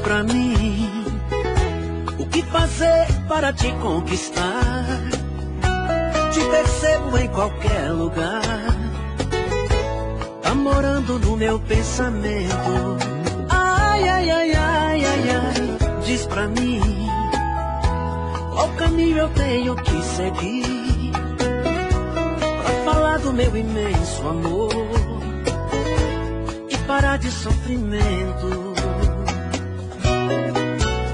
pra mim o que fazer para te conquistar. Te percebo em qualquer lugar, tá morando no meu pensamento. Ai, ai, ai, ai, ai, ai, diz pra mim qual caminho eu tenho que seguir pra falar do meu imenso amor e parar de sofrimento.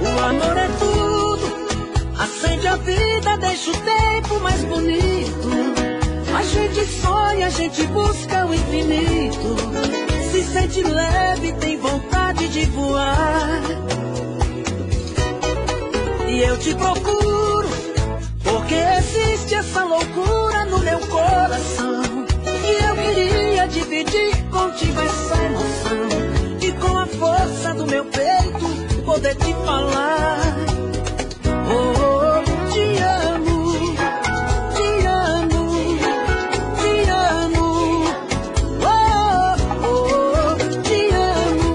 O amor é tudo, acende a vida, deixa o tempo mais bonito. A gente sonha, a gente busca o infinito, se sente leve, tem vontade de voar. E eu te procuro, porque existe essa loucura no meu coração. E eu queria dividir contigo essa emoção, e com a força do meu peito poder te falar. Oh, te amo, te amo, te amo. Oh, oh, te amo,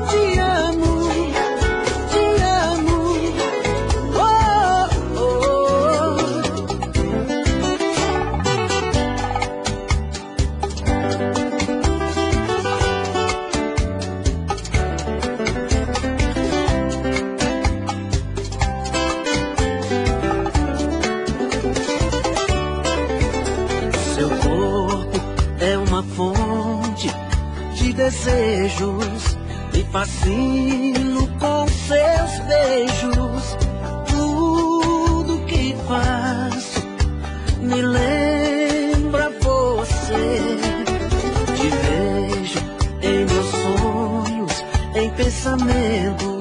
te amo, te amo. Oh, oh. Seu corpo é uma fonte de desejos, me fascino com seus beijos. Tudo que faço me lembra você. Te vejo em meus sonhos, em pensamento.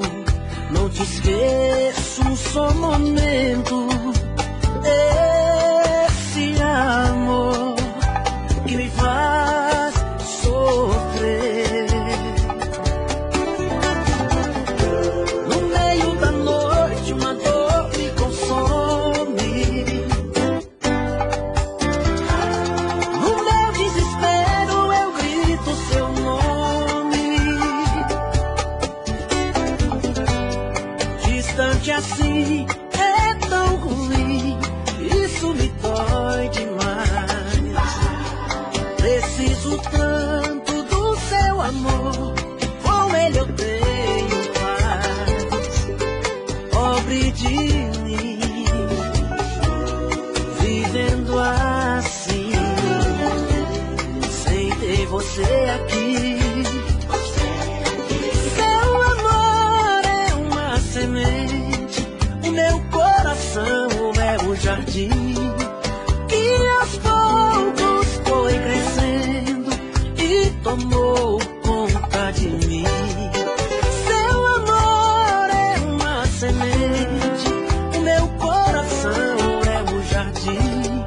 Não te esqueço um só momento. Esse amor que me faz sofrer. No meio da noite uma dor me consome. No meu desespero eu grito seu nome. Distante assim é tão ruim, isso me dói demais. Preciso tanto do seu amor, com ele eu tenho paz. Pobre de mim, vivendo assim, sem ter você aqui. Seu amor é uma semente, o meu coração é um jardim que aos poucos foi crescendo e tomou conta de mim. Seu amor é uma semente, o meu coração é um jardim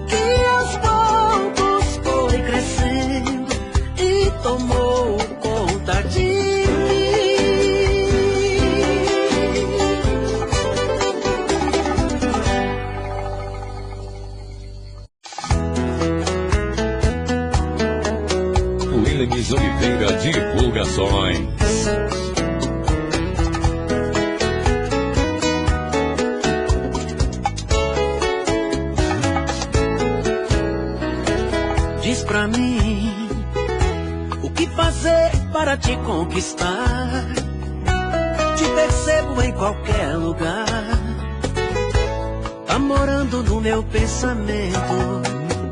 que aos poucos foi crescendo e tomou conta de mim. Williams Oliveira Divulgações. Diz pra mim o que fazer para te conquistar. Te percebo em qualquer lugar, tá morando no meu pensamento.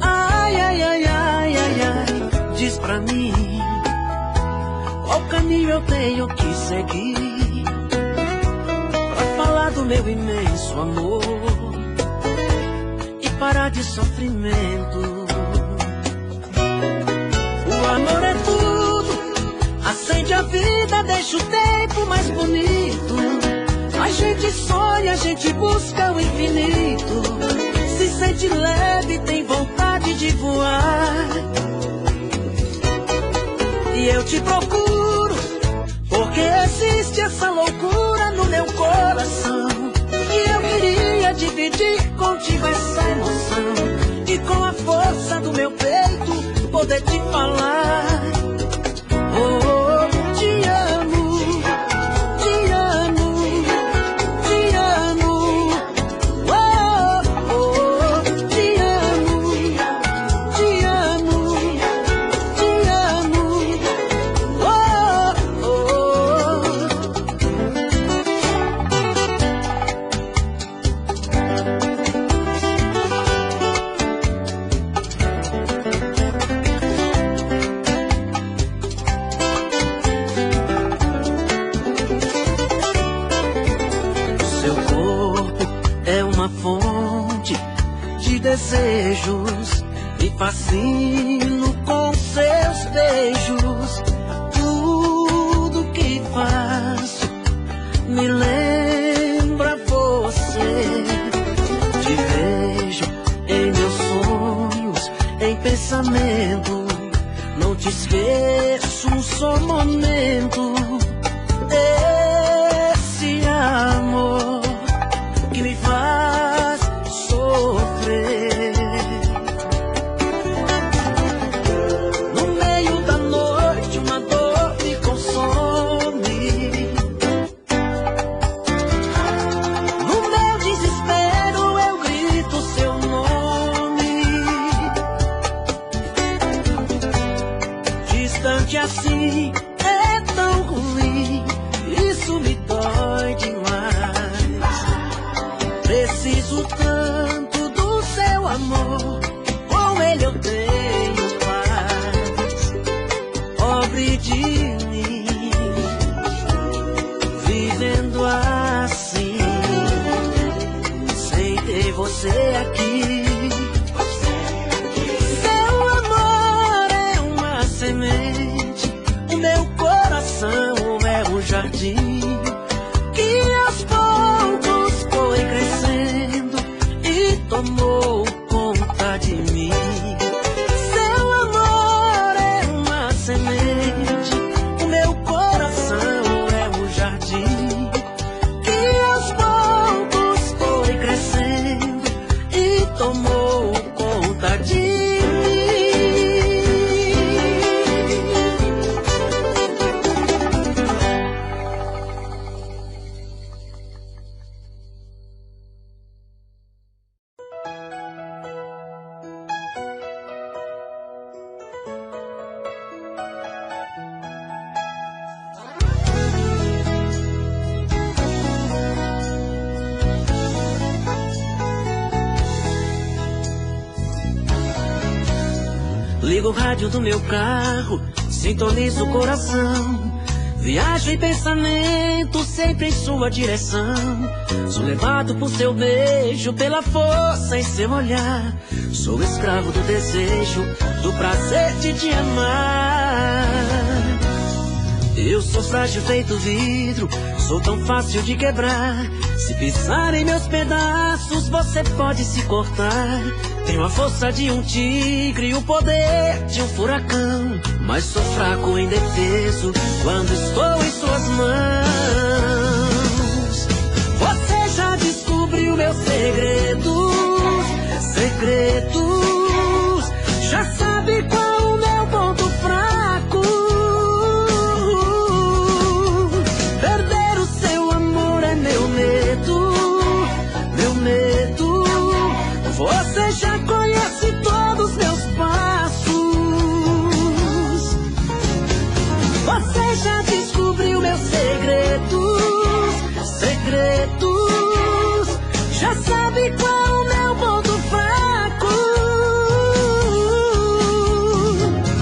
Ai, ai, ai, ai, ai, ai, diz pra mim qual caminho eu tenho que seguir pra falar do meu imenso amor e parar de sofrimento. O amor é tudo, acende a vida, deixa o tempo mais bonito. A gente sonha, a gente busca o infinito, se sente leve, tem vontade de voar. E eu te procuro, porque existe essa loucura no meu coração. E eu queria dividir contigo essa emoção, e com a força do meu peito poder te falar. Oh, te amo, gracejos, me fascino com seus beijos. Tudo que faço me lembra você. Te vejo em meus sonhos, em pensamento. Não te esqueço um só momento. Esse amor que me faz sofrer. No meio da noite uma dor me consome. No meu desespero eu grito seu nome. Distante assim é tão ruim, isso me dói demais. Preciso tanto do seu amor, com ele eu tenho paz. Pobre de mim, vivendo assim, sem ter você aqui. Seu amor é uma semente, o meu coração é um jardim que aos poucos foi crescendo e tomou conta de mim. Seu amor é uma semente, o meu coração é um jardim que aos poucos foi crescendo e tomou conta de mim. Ligo o rádio do meu carro, sintonizo o coração. Viajo em pensamento, sempre em sua direção. Sou levado por seu beijo, pela força em seu olhar. Sou escravo do desejo, do prazer de te amar. Eu sou frágil feito vidro, sou tão fácil de quebrar. Se pisar em meus pedaços, você pode se cortar. Tenho a força de um tigre, o poder de um furacão, mas sou fraco e indefeso quando estou em suas mãos. Você já descobriu meus segredos, segredos. Já sabe qual o meu ponto fraco. Perder o seu amor é meu medo, meu medo. Você já conhece todos meus passos. Você já descobriu meus segredos, segredos. Já sabe qual o meu ponto fraco.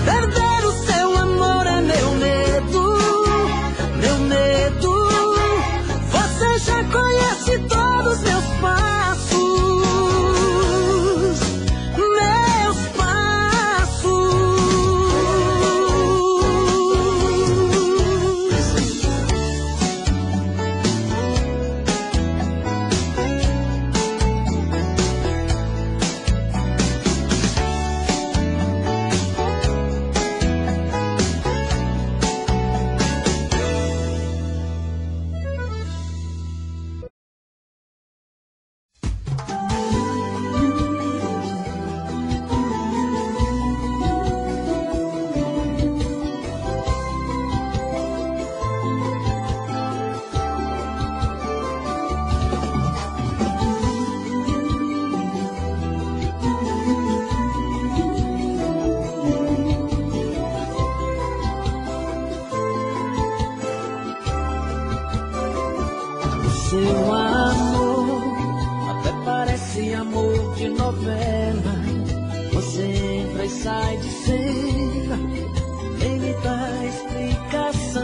Perder o seu amor é meu medo, meu medo. Você já conhece todos meus passos. Seu amor até parece amor de novela. Você entra e sai de cena, nem me dá explicação.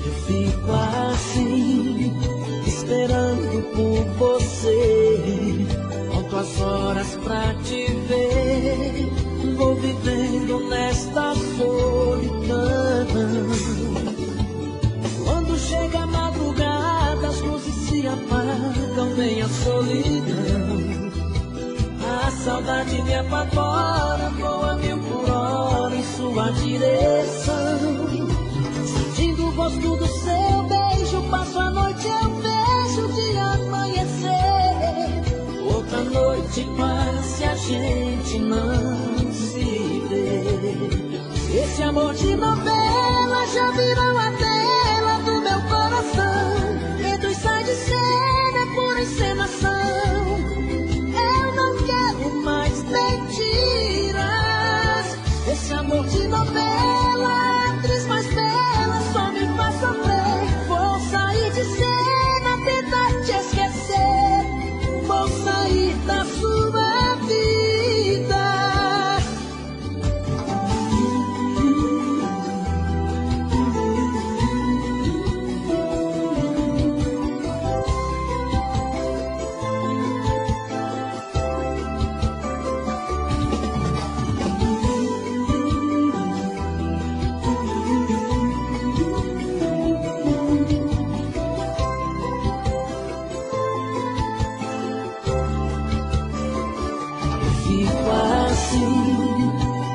Eu fico assim, esperando por você, com horas pra te ver, vou vivendo nesta solidão. Quando chega a madrugada, as luzes se apagam, vem a solidão. A saudade me apavora, voa 1000 por hora em sua direção. Sentindo o gosto do seu beijo, passo a noite, eu vejo o dia amanhecer. Outra noite passa e a gente não se vê. Esse amor de novela já virou a tela do meu coração. Entra e sai de cena, é pura encenação. Eu não quero mais mentiras. Esse amor de novela, atriz mais bela, só me faz sofrer. Vou sair de cena, tentar te esquecer. Vou sair da sua vida.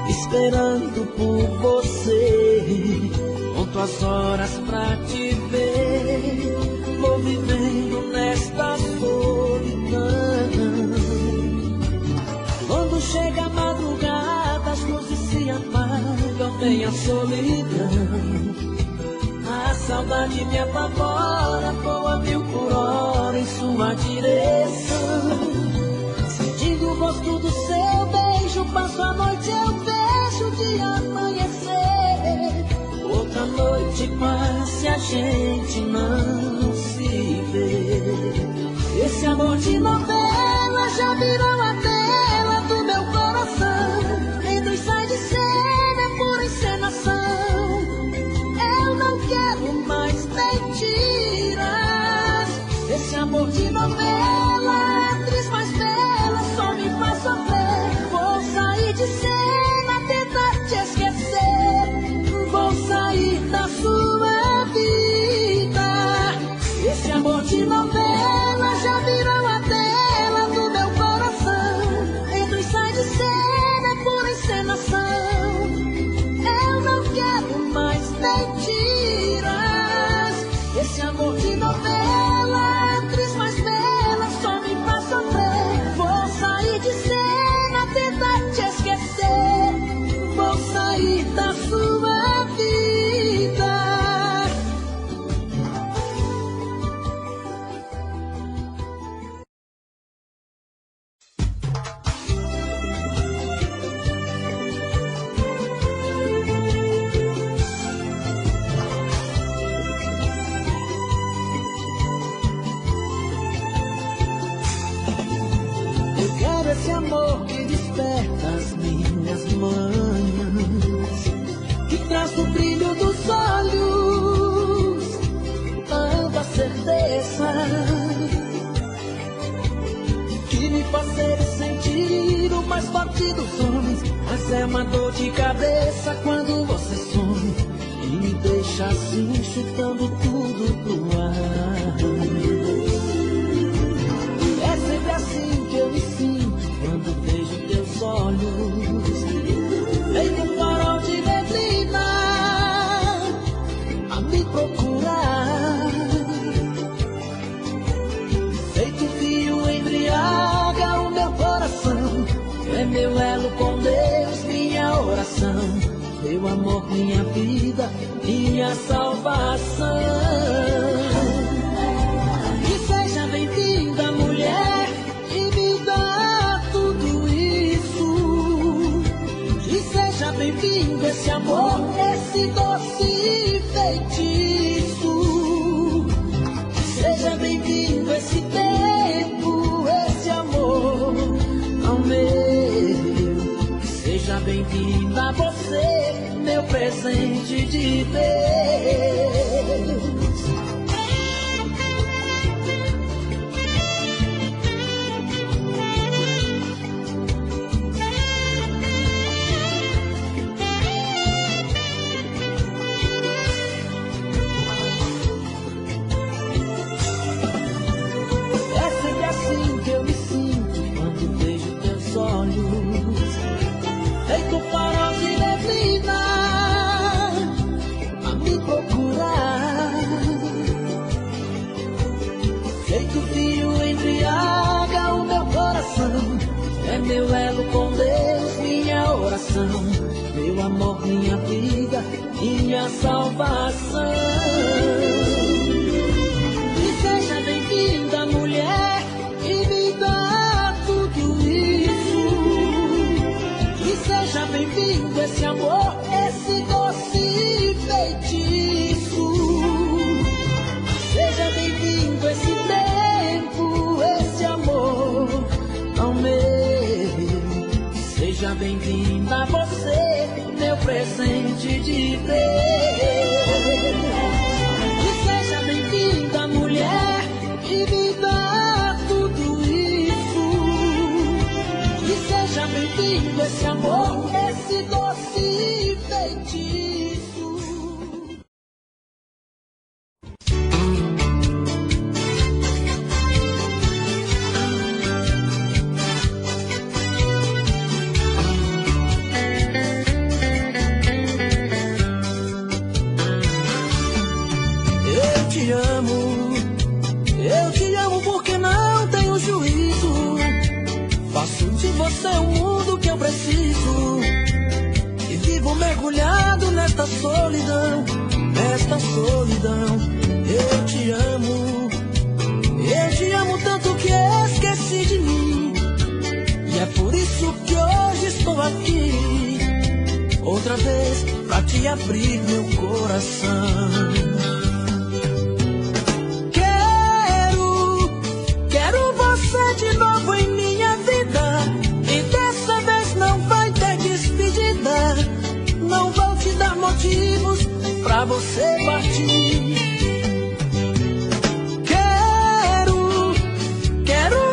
Esperando por você, conto as horas pra te ver, vou vivendo nesta solidão. Quando chega a madrugada, as luzes se apagam, vem a solidão. A saudade me apavora, voa 1000 por hora em sua direção. Sentindo o gosto do seu beijo, passo a noite, eu vejo o dia amanhecer. Outra noite passa e a gente não se vê. Esse amor de novela já virou a tela do meu coração. Entra e sai de cena, é pura encenação. Eu não quero mais mentiras. Esse amor de novela, atriz mais bela, só me faz sofrer. Vou sair de cena, tentar te esquecer. Vou sair da sua vida. Esse amor de novela já virou a tela do meu coração. Entra e sai de cena, é pura encenação. Eu não quero mais mentiras. Esse amor de novela, atriz mais bela, só me faz sofrer. Vou sair de cena, tentar te esquecer. Vou sair da sua vida. Eu quero esse amor que desperta as minhas manhãs, que traz o brilho dos olhos tanta certeza, que me faz ser e sentir o mais forte dos homens. Mas é uma dor de cabeça quando você some e me deixa assim, chutando tudo pro ar. É sempre assim que eu me sinto quando vejo teus olhos, feito um farol de neblina a me procurar. Feito fio embriaga o meu coração, é meu elo com Deus, minha oração. Meu amor, minha vida, minha salvação. E seja bem-vinda, mulher, que me dá tudo isso. E seja bem-vindo esse amor, esse doce feitiço. Seja bem-vindo esse tempo, esse amor ao meu. Seja bem-vinda você, meu presente de Deus. minha vida, minha salvação. E seja bem-vinda, mulher, que me dá tudo isso. E seja bem-vindo esse amor, esse doce feitiço. Seja bem-vindo esse tempo, esse amor tão meu. Seja bem-vinda você, meu presente de Deus. E seja bem-vinda, mulher, que me dá tudo isso. E seja bem-vindo esse amor, esse doce feitiço. Eu te amo porque não tenho juízo. Faço de você o mundo que eu preciso. E vivo mergulhado nesta solidão, nesta solidão. Eu te amo tanto que esqueci de mim. E é por isso que hoje estou aqui, outra vez pra te abrir meu coração. De novo em minha vida, e dessa vez não vai ter despedida. Não vou te dar motivos pra você partir. Quero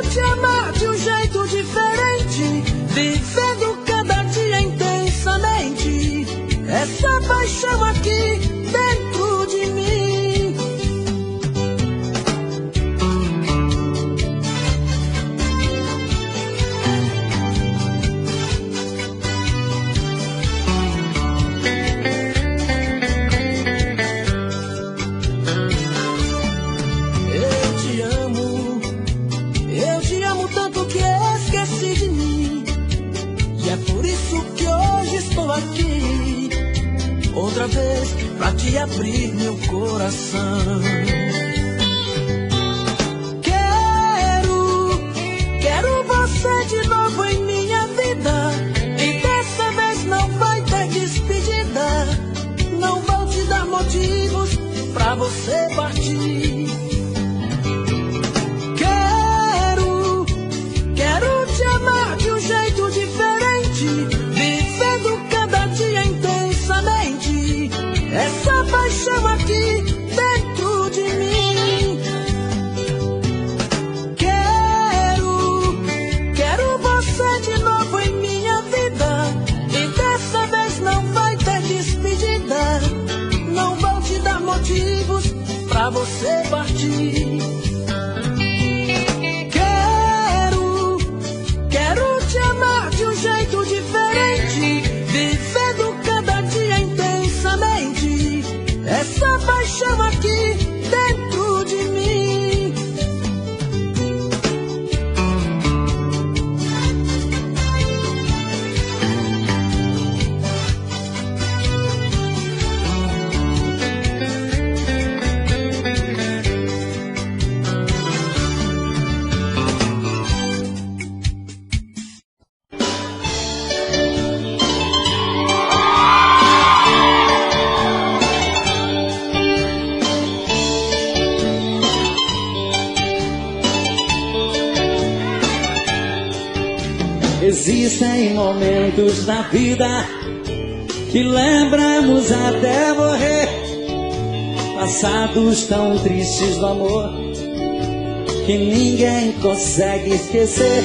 te amar de um jeito diferente, vivendo cada dia intensamente essa paixão aqui dentro de mim. Aqui, outra vez pra te abrir meu coração. Quero você de novo em minha vida, e dessa vez não vai ter despedida. Não vou te dar motivos pra você partir. Quero te amar de um jeito diferente, vivendo cada dia intensamente essa paixão aqui dentro de mim. Quero você de novo em minha vida, e dessa vez não vai ter despedida. Não vou te dar motivos pra você partir. Quero te amar de um jeito diferente, vivendo cada dia intensamente essa paixão aqui dentro de mim. Existem momentos na vida que lembramos até morrer, passados tão tristes do amor que ninguém consegue esquecer.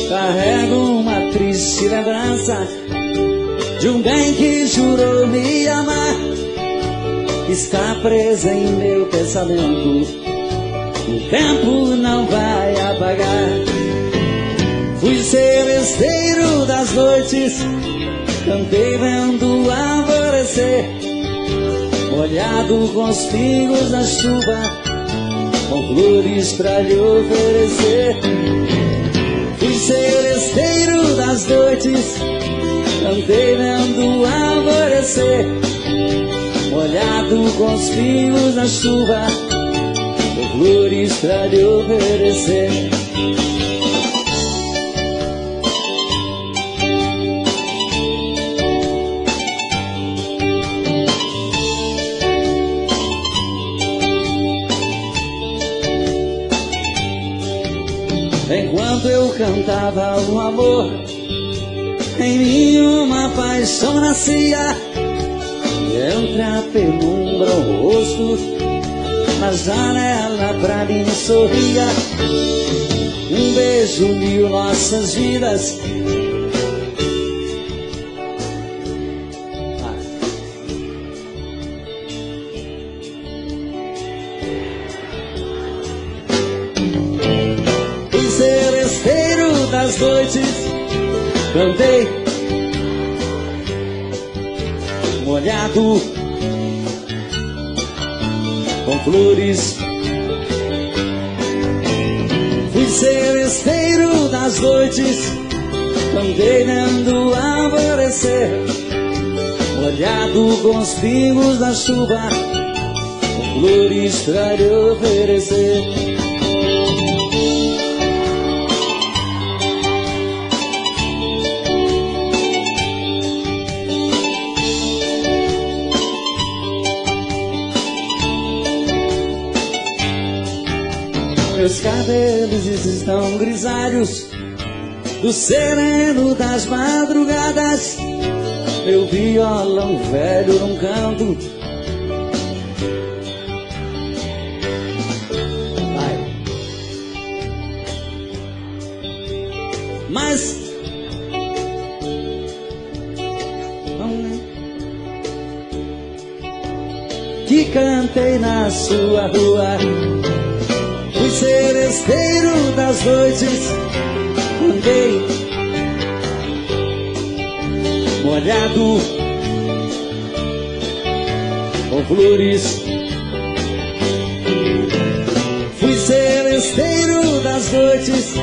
Carrego uma triste lembrança de um bem que jurou me amar, está presa em meu pensamento, o tempo não vai apagar. Fui celesteiro das noites, cantei vendo o alvorecer, molhado com os pingos da chuva, com flores pra lhe oferecer. Fui celesteiro das noites, cantei vendo alvorecer, molhado com os pingos na chuva, com flores pra lhe oferecer. Enquanto eu cantava o amor, em mim uma paixão nascia, e entre a penumbra o rosto, na janela pra mim sorria. Um beijo uniu nossas vidas. Fui seresteiro das noites, cantei molhado com flores. Fui seresteiro das noites, cantei vendo alvorecer, molhado com os pingos da chuva, com flores pra lhe oferecer. Meus cabelos estão grisalhos do sereno das madrugadas, meu violão velho num canto. Vai. Mas que cantei na sua rua, fui seresteiro das noites, andei molhado com flores. Fui seresteiro das noites,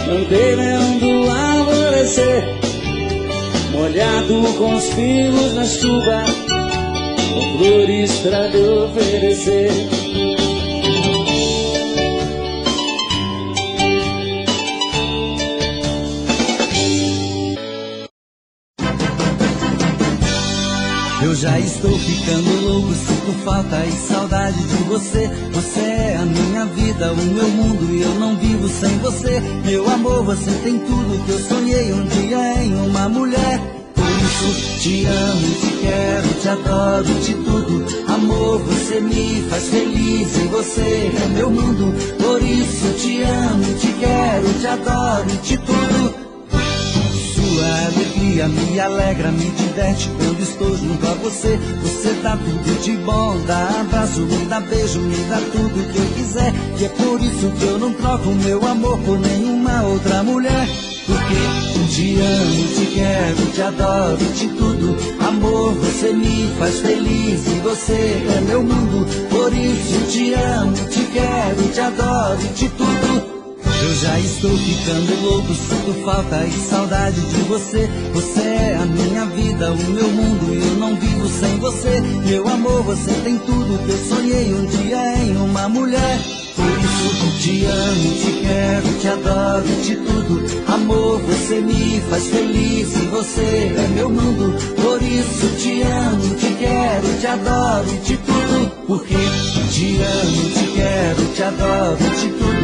andei vendo alvorecer, molhado com os pingos na chuva, com flores pra lhe oferecer. Eu já estou ficando louco, sinto falta e saudade de você. Você é a minha vida, o meu mundo e eu não vivo sem você. Meu amor, você tem tudo que eu sonhei um dia em uma mulher. Por isso te amo, te quero, te adoro, te tudo. Amor, você me faz feliz e você é meu mundo. Por isso te amo, te quero, te adoro, te tudo. Sua alegria me alegra, me diverte quando estou junto a você. Você dá tudo de bom, dá abraço, me dá beijo, me dá tudo que eu quiser. E é por isso que eu não troco meu amor por nenhuma outra mulher. Porque te amo, te quero, te adoro, te tudo. Amor, você me faz feliz e você é meu mundo. Por isso te amo, te quero, te adoro, te tudo. Eu já estou ficando louco, sinto falta e saudade de você. Você é a minha vida, o meu mundo e eu não vivo sem você. Meu amor, você tem tudo que eu sonhei um dia em uma mulher. Por isso te amo, te quero, te adoro, te tudo. Amor, você me faz feliz e você é meu mundo. Por isso te amo, te quero, te adoro, te tudo. Porque te amo, te quero, te adoro, te tudo.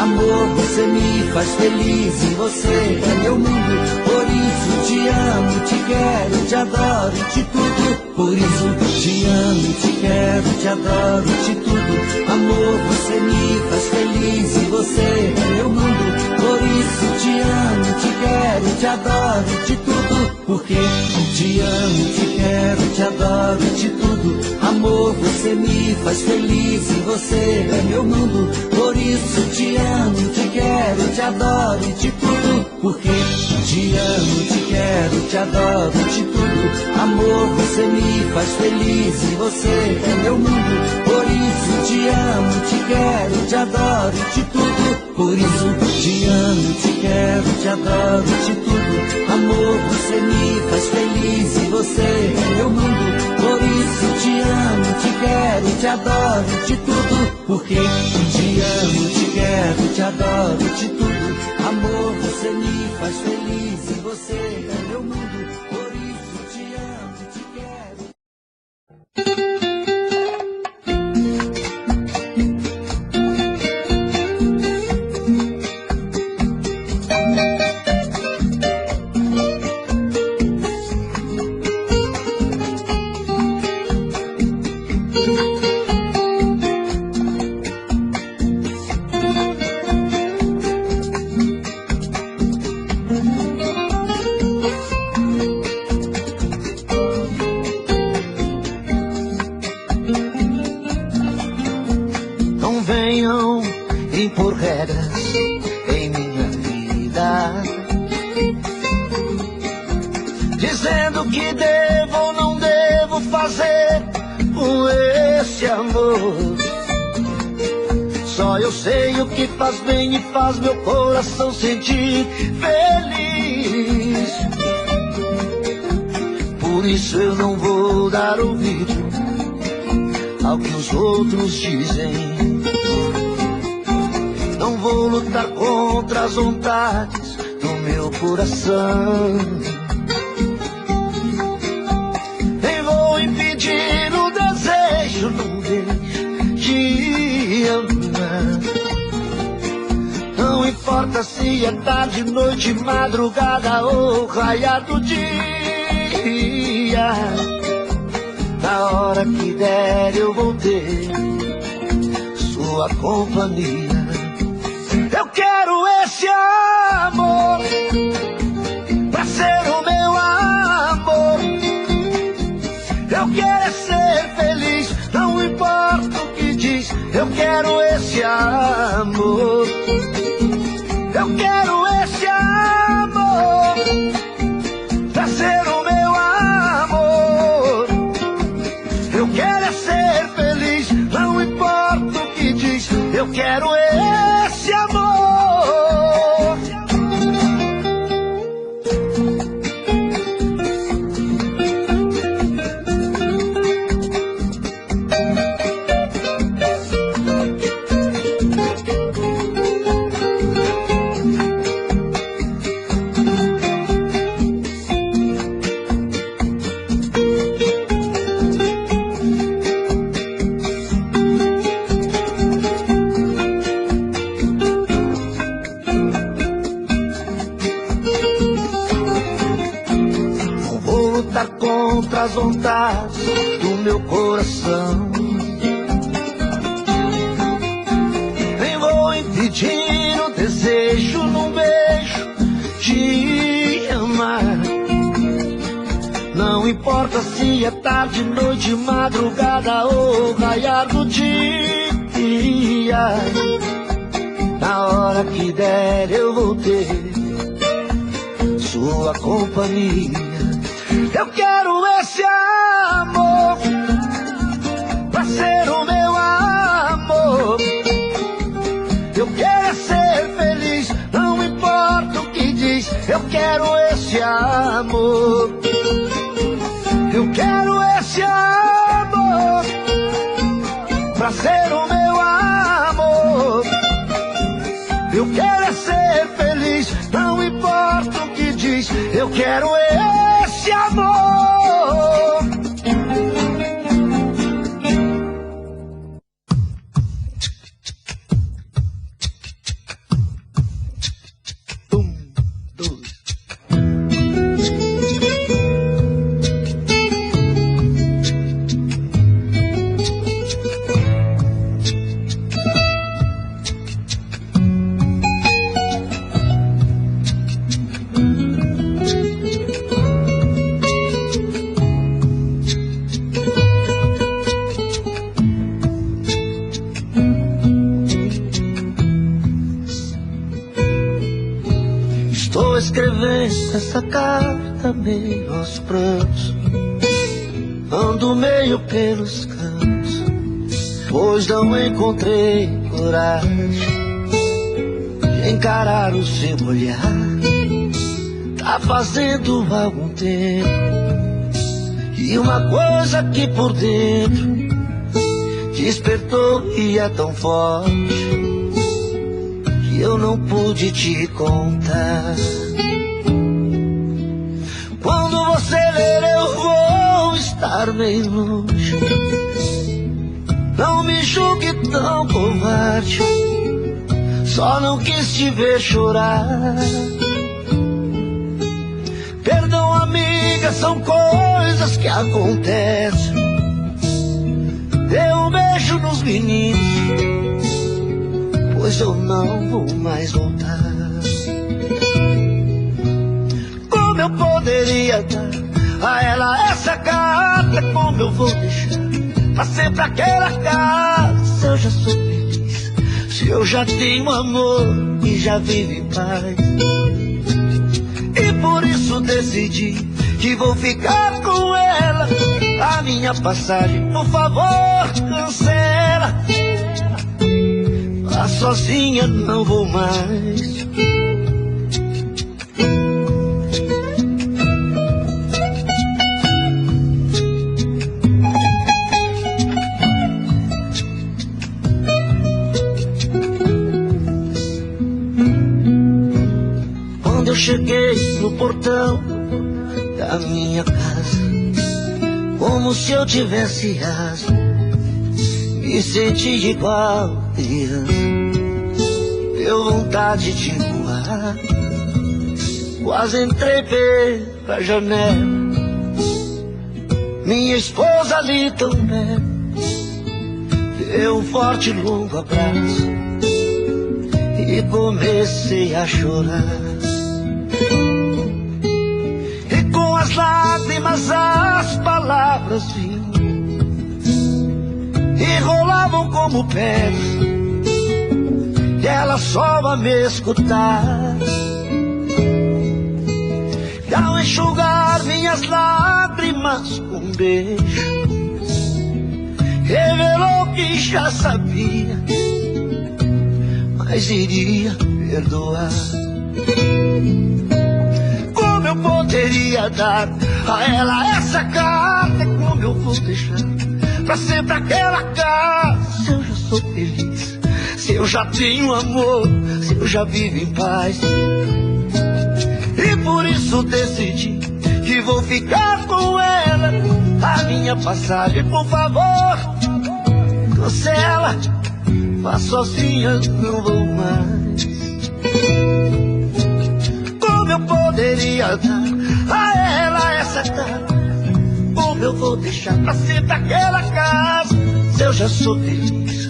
Amor, você me faz feliz e você é meu mundo. Por isso te amo, te quero, te adoro, te tudo. Por isso te amo, te quero, te adoro, te tudo. Amor, você me faz feliz e você é meu mundo. Por isso te amo, te quero, te adoro, te tudo. Porque te amo, te quero, te adoro, te tudo. Amor, você me faz feliz e você é meu mundo. Por isso te amo, te quero, te adoro, te tudo. Porque te amo, te quero, te adoro, te tudo. Amor, você me faz feliz e você é meu mundo. Por isso te amo, te quero, te adoro e te tudo. Por isso te amo, te quero, te adoro e te tudo. Amor, você me faz feliz e você é meu mundo. Por isso te amo, te quero, te adoro e te tudo. Porque te amo, te quero, te adoro e te tudo. Amor, você me faz feliz e você é meu mundo. Por isso te amo, te quero. Impor regras em minha vida, dizendo que devo ou não devo fazer com esse amor. Só eu sei o que faz bem e faz meu coração sentir feliz. Por isso eu não vou dar ouvido ao que os outros dizem. Não vou lutar contra as vontades do meu coração. Nem vou impedir o desejo num beijo de amar. Não importa se é tarde, noite, madrugada ou raiar do dia. Na hora que der eu vou ter sua companhia. Eu quero esse amor pra ser o meu amor. Eu quero ser feliz, não importa o que diz. Eu quero esse amor. Eu quero esse amor pra ser o meu amor. Eu quero ser feliz, não importa o que diz. Eu quero esse amor. Contra as vontades do meu coração. Nem vou impedir o desejo num beijo de amar. Não importa se é tarde, noite, madrugada ou raiar do dia. Na hora que der eu vou ter sua companhia. Eu quero esse amor pra ser o meu amor. Eu quero ser feliz, não importa o que diz. Eu quero esse amor. Eu quero esse amor pra ser o meu amor. Eu quero ser feliz, não importa o que diz. Eu quero esse amor. Estou escrevendo essa carta meio aos prantos, ando meio pelos cantos, pois não encontrei coragem de encarar o seu olhar. Tá fazendo algum tempo, e uma coisa que por dentro despertou e é tão forte que eu não pude te contar. Quando você ler eu vou estar meio longe, não me julgue tão covarde, só não quis te ver chorar. Perdão, amiga, são coisas que acontecem. Dê um beijo nos meninos, pois eu não vou mais voltar. Como eu poderia dar a ela essa carta? Como eu vou deixar pra sempre aquela casa? Se eu já sou feliz, se eu já tenho amor e já vivo em paz. E por isso decidi que vou ficar com ela. A minha passagem, por favor, cancela. Vá sozinha, não vou mais. Quando eu cheguei no portão da minha casa, como se eu tivesse asma, me senti igual criança. Deu vontade de voar, quase entrei pela janela. Minha esposa ali tão bela, deu um forte longo abraço e comecei a chorar. As lágrimas, as palavras vinham e rolavam como pedra, e ela só a me escutar. E ao enxugar minhas lágrimas com um beijo, revelou que já sabia, mas iria perdoar. Como eu poderia dar a ela essa carta? Como eu vou deixar pra sempre aquela casa? Se eu já sou feliz, se eu já tenho amor, se eu já vivo em paz. E por isso decidi que vou ficar com ela. A minha passagem, por favor, cancela. Vá sozinha, não vou mais. Como eu poderia dar a ela essa carta? Como eu vou deixar pra sempre aquela casa? Se eu já sou feliz,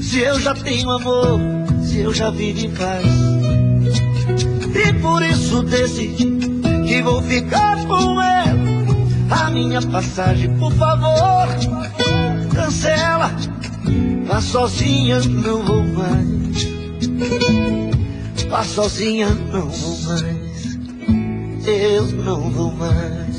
se eu já tenho amor, se eu já vivo em paz. E por isso decidi que vou ficar com ela. A minha passagem, por favor, cancela. Vá sozinha, não vou mais. Vá sozinha, não vou mais. Eu não vou mais.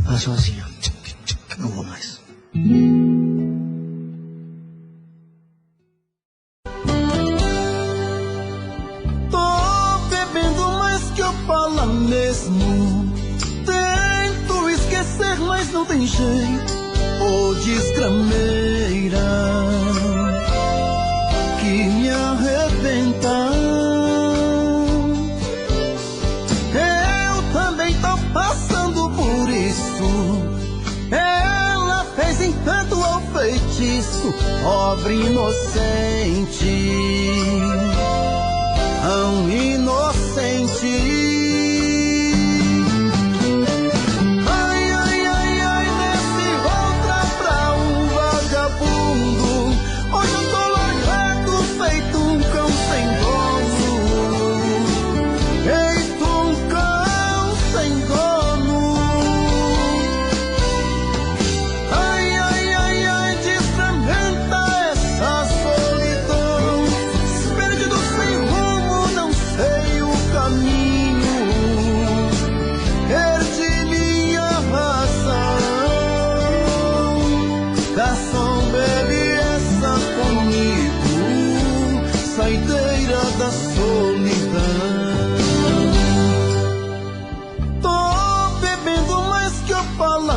Vá sozinha, não vou mais. Fala mesmo, tento esquecer, mas não tem jeito. Ô desgrameira que me arrebenta. Eu também tô passando por isso. Ela fez encanto ao feitiço, pobre inocente, tão inocente.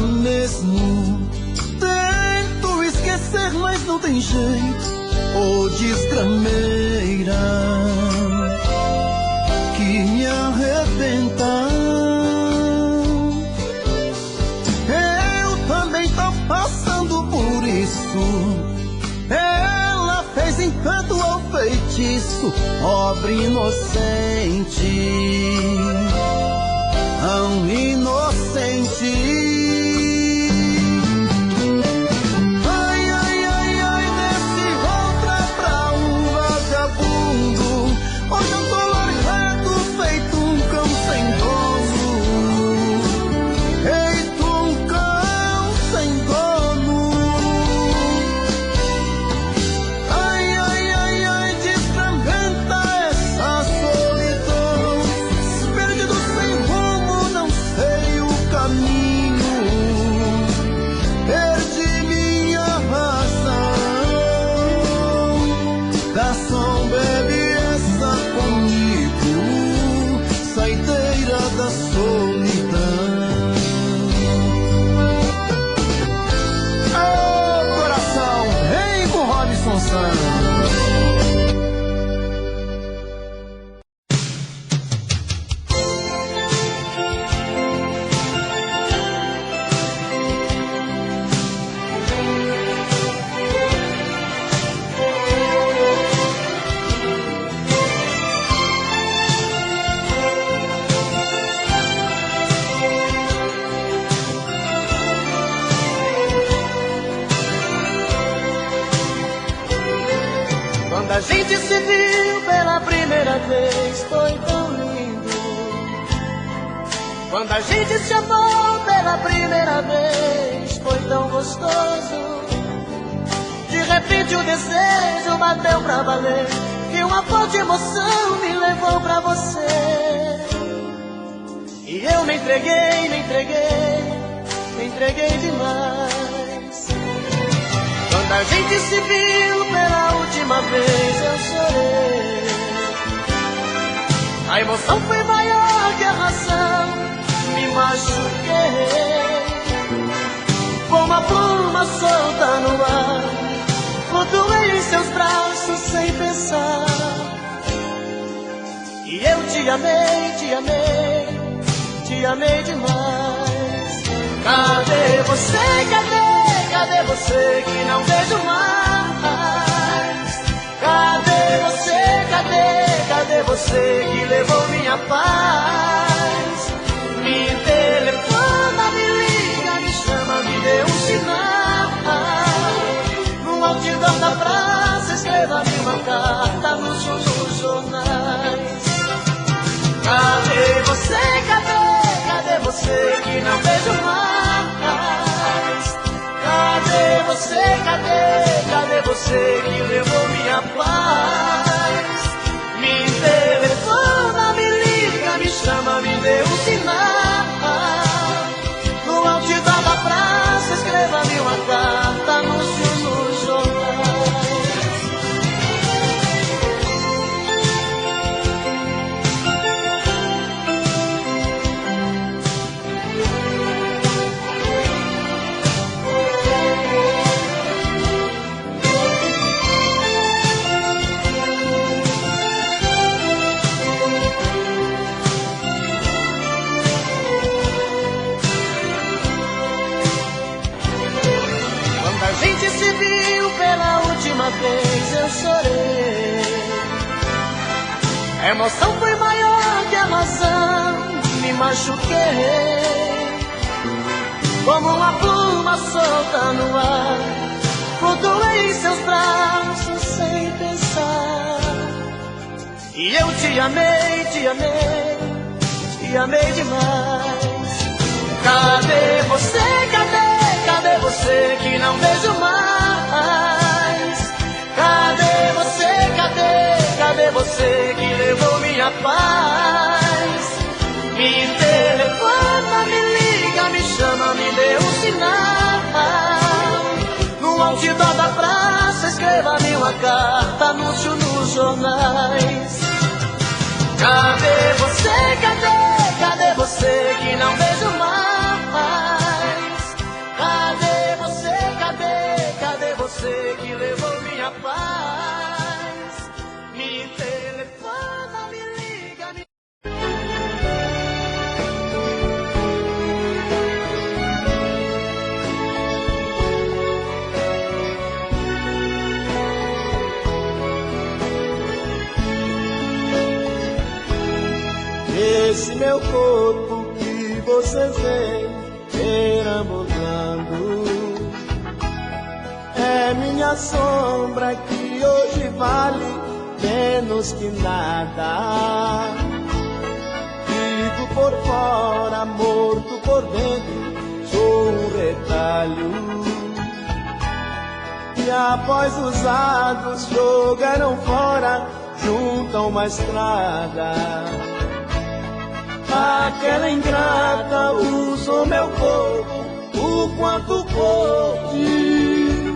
mesmo. Tento esquecer, mas não tem jeito. Ô desgrameira que me arrebenta. Eu também tô passando por isso. Ela fez encanto ao feitiço, pobre inocente, tão inocente. Quando a gente se viu pela primeira vez foi tão lindo. Quando a gente se amou pela primeira vez foi tão gostoso. De repente o desejo bateu pra valer e uma forte emoção me levou pra você. E eu me entreguei, me entreguei, me entreguei demais. Quando a gente se viu pela última vez eu chorei. A emoção foi maior que a razão, me machuquei. Como a pluma solta no ar, flutuei em seus braços sem pensar. E eu te amei, te amei, te amei demais. Cadê você, cadê você que não vejo mais? Cadê você, cadê você que levou minha paz? Me telefona, me liga, me chama, me dê um sinal. No outdoor da praça escreva-me uma carta nos jornais. Cadê você, cadê você que não vejo mais? Cadê você, cadê você que levou minha paz? Me telefona, me liga, me chama, me dê um sinal. No outdoor da praça escreva-me uma carta, anúncio nos jornais. Quando a gente se viu pela última vez eu chorei. A emoção foi maior que a razão, me machuquei. Como uma pluma solta no ar, flutuei em seus braços sem pensar. E eu te amei, te amei, te amei demais. Cadê você, cadê você que não vejo mais? Cadê você, cadê você que levou minha paz? Me telefona, me liga, me chama, me dê um sinal. No outdoor da praça escreva-me uma carta, anúncio nos jornais. Cadê você, cadê você que não vejo mais? meu corpo que vocês veem perambulando. É minha sombra que hoje vale menos que nada. Vivo por fora, morto por dentro, sou um retalho. E após usados jogaram fora, juntam uma estrada. Aquela ingrata usou meu corpo o quanto pôde.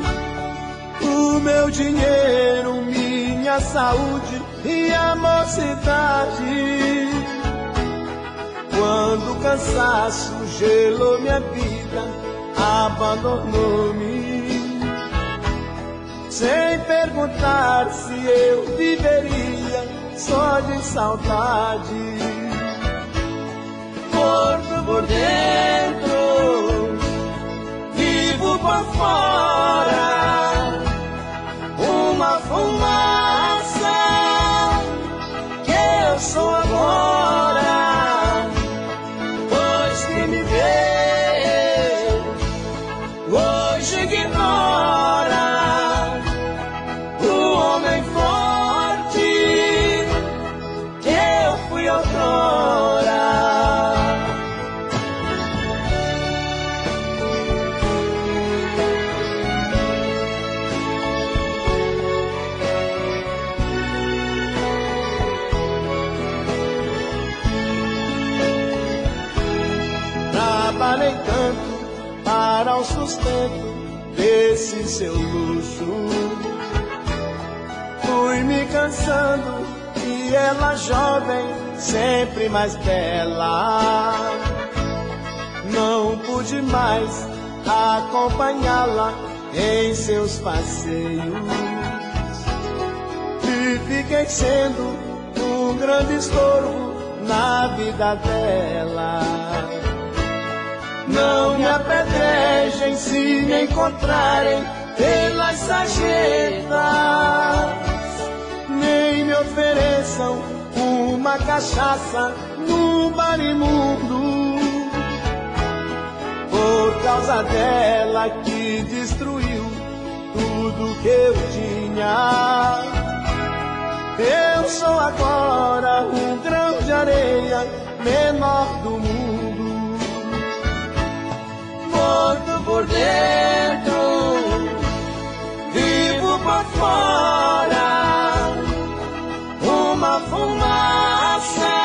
O meu dinheiro, minha saúde e a mocidade. Quando o cansaço gelou minha vida, abandonou-me. Sem perguntar se eu viveria só de saudade. Morto por dentro, vivo por fora, uma fumaça que eu sou agora. Pois que me vê, hoje ignora o homem forte que eu fui outrora. Trabalhei tanto para o sustento desse seu luxo. Fui me cansando e ela jovem, sempre mais bela. Não pude mais acompanhá-la em seus passeios. E fiquei sendo um grande estorvo na vida dela. Não me apedrejem se me encontrarem pelas sarjetas, nem me ofereçam uma cachaça num bar imundo. Por causa dela que destruiu tudo que eu tinha. Eu sou agora um grão de areia, menor do mundo. Morto por dentro, vivo por fora, uma fumaça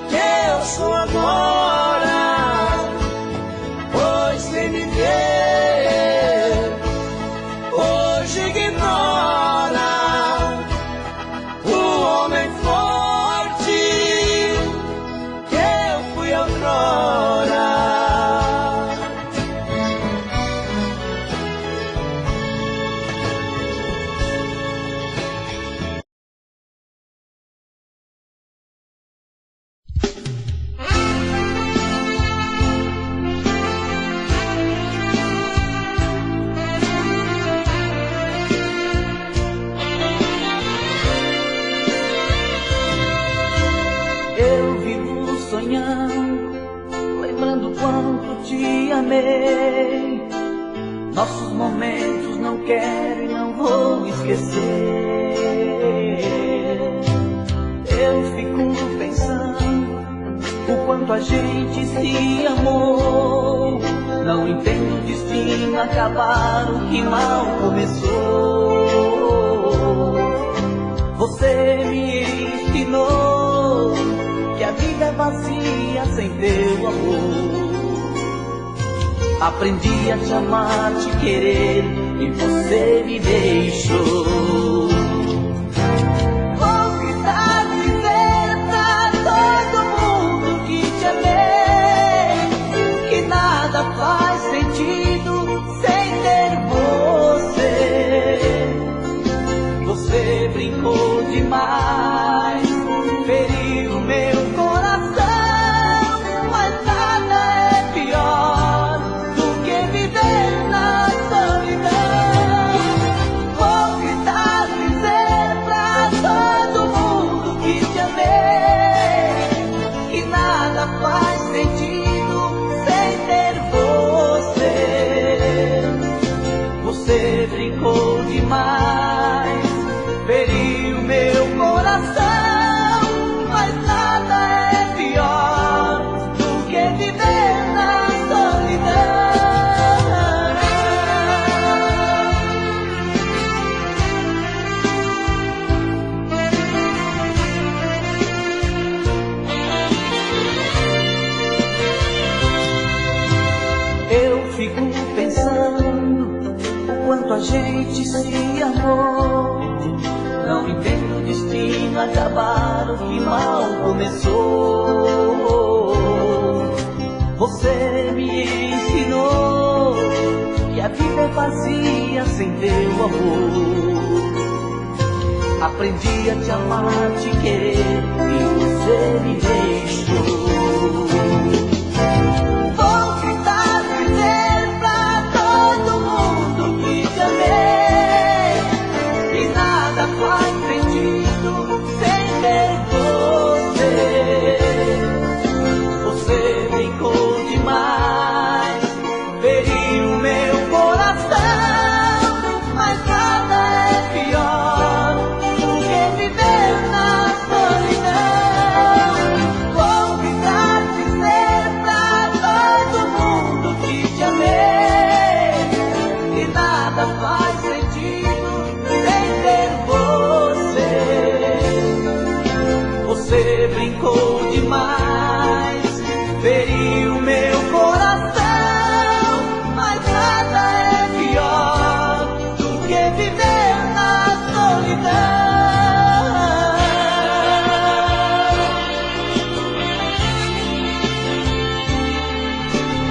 que eu sou agora. Pois quem me vê hoje ignora o homem forte que eu fui outrora. Eu vivo sonhando, lembrando quanto te amei. Nossos momentos não quero e não vou esquecer. Eu fico pensando o quanto a gente se amou. Não entendo o destino acabar o que mal começou. Você me ensinou que a vida é vazia sem teu amor. Aprendi a te amar, te querer, e você me deixou. Vou gritar, dizer pra todo mundo que te amei, que nada faz sentido sem ter você. Você brincou demais, feriu meu coração, mas nada é pior do que viver na solidão. Vou gritar, dizer pra todo mundo que te amei, fico pensando o quanto a gente se amou. Não entendo o destino acabar o que mal começou. Você me ensinou que a vida é vazia sem teu amor. Aprendi a te amar, te querer e você me deixou. Vou gritar, dizer pra todo mundo que te amei, e nada faz sentido sem ter você. Você brincou demais, feriu meu coração, mas nada é pior do que viver na solidão. Vou gritar, dizer pra todo mundo que te amei, que nada faz sentido sem ter você. Você brincou demais, feriu meu coração, mas nada é pior do que viver na solidão.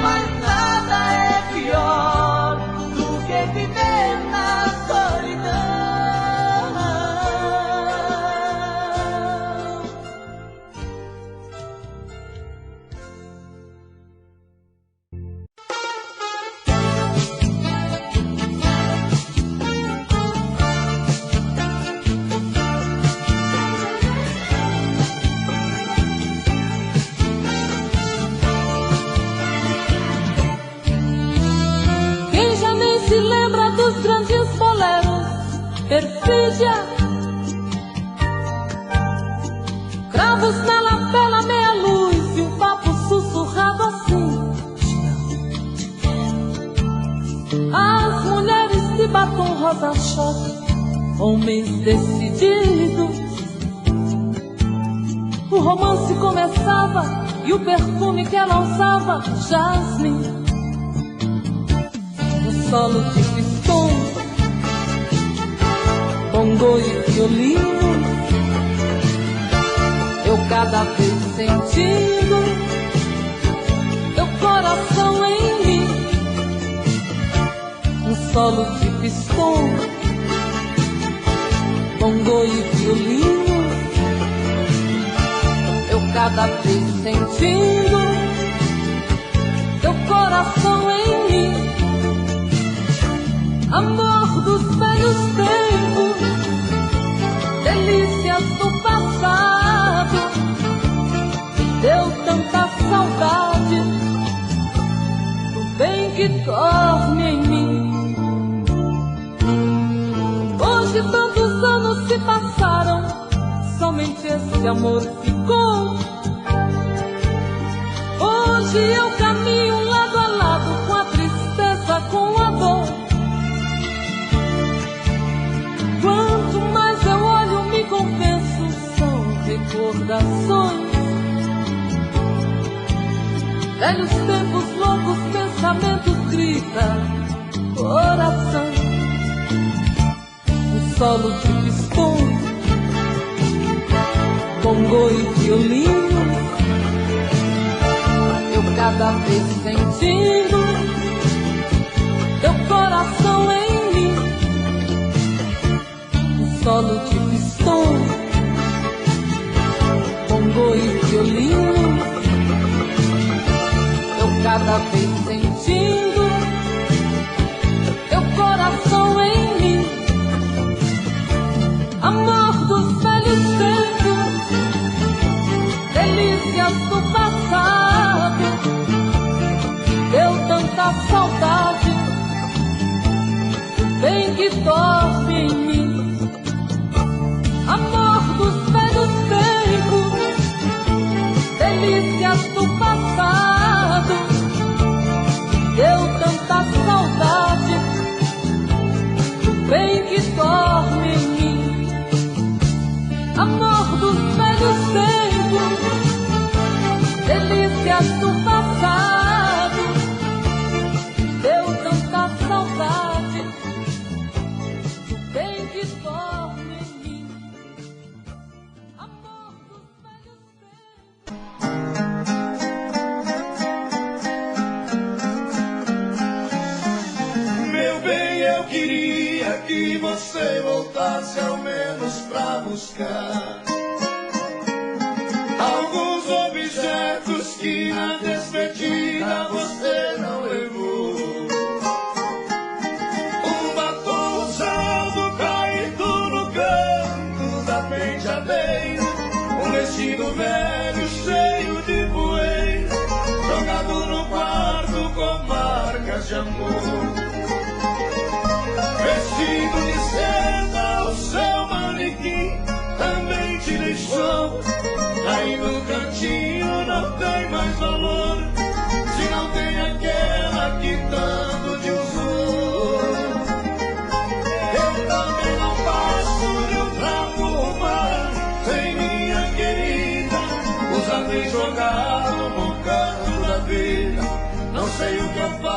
Mas nada é pior do que viver na solidão. Quem já nem se lembra dos grandes boleros, perfídia, cravos na lapela, meia luz e um papo sussurrado assim. As mulheres de batom rosa-choque, homens decididos. O romance começava e o perfume que ela usava, jasmim. No solo de pistão, bongo e violino, eu cada vez sentindo teu coração em mim. Um solo de pistão, bongo e violino, eu cada vez sentindo teu coração em mim. Amor dos velhos tempos, delícias do passado, deu tanta saudade do bem que dorme em mim. Hoje tantos anos se passaram, somente esse amor ficou. Hoje eu caminho lado a lado com a tristeza, com a dor. Quanto mais eu olho, me confesso, são recordações. Velhos tempos, loucos pensamentos, grita coração. Um solo de pistão, bongo e violino, eu cada vez sentindo teu coração em mim. Um solo de pistão, bongo e violino, eu cada vez sentindo teu coração em mim. Amor dos velhos tempos, delícias do passado, deu tanta saudade do bem que dorme em mim. Amor dos velhos tempos, delícias do passado, deu tanta saudade do bem que dorme em mim. Amor dos velhos tempos, delícias do passado, se você voltasse ao menos pra buscar alguns objetos que na despedida você não levou. Um batom usado caído no canto da penteadeira, um vestido velho cheio de poeira, jogado no quarto com marcas de amor. Vestido de seda, o seu manequim também te deixou. Aí no cantinho não tem mais valor, se não tem aquela que tanto te usou. Eu também não passo de um trapo humano, sem minha querida, usado e jogado no canto da vida. Não sei o que eu faço